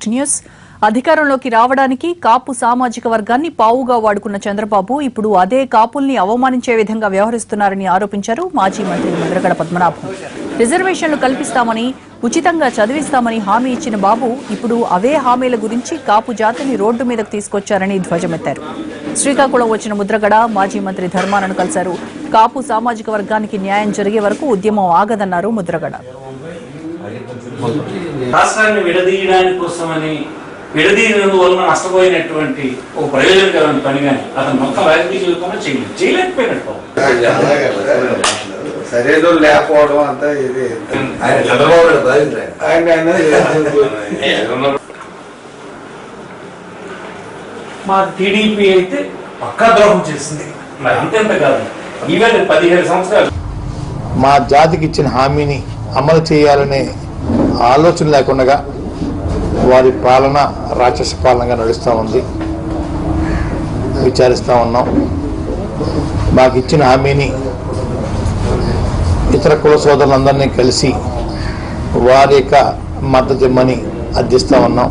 To news. అధికారంలోకి రావడానికి కాపు సామాజిక వర్గాన్ని పావుగా వాడుకున్న చంద్రబాబు ఇప్పుడు అదే కాపుల్ని అవమానించే విధంగా వ్యవహరిస్తున్నారని ఆరోపించారు మాజీ మంత్రి ముద్రగడ పద్మనాభం. రిజర్వేషన్లు కల్పిస్తామని, ఉచితంగా చదివిస్తామని హామీ ఇచ్చిన బాబు ఇప్పుడు అవే హామీల గురించి కాపు జాతిని రోడ్డు మీదకు తీసుకొచ్చారని ధ్వజమెత్తారు. శ్రీకాకుళం వచ్చిన ముద్రగడ మాజీ మంత్రి ధర్మానను కలిశారు. కాపు సామాజిక వర్గానికి న్యాయం జరిగే వరకు ఉద్యమం ఆగదన్నారు ముద్రగడ. రాష్ట్రాన్ని విడదీయడానికి కోసమని విడదీయనందువలన నష్టపోయినటువంటి ఒక ప్రయోజనకరమైన పని కానీ అతను మొత్తం రాజకీయ జీవితంలో చేయలేకపోయినట్టు సరేదో లేకపోవడం అంతా ఇది మా టీడీపీ అయితే పక్కా ద్రోహం చేసింది. మరి అంతెంత కాదు, ఈవెన్ 17 సంవత్సరాలు మా జాతికి ఇచ్చిన హామీని అమలు చేయాలనే ఆలోచన లేకుండా వారి పాలన రాక్షస పాలనగా నడుస్తూ ఉంది. విచారిస్తూ ఉన్నాం. మాకు ఇచ్చిన హామీని ఇతర కుల సోదరులందరినీ కలిసి వారి యొక్క మద్దతు ఇమ్మని అర్థిస్తూ ఉన్నాం.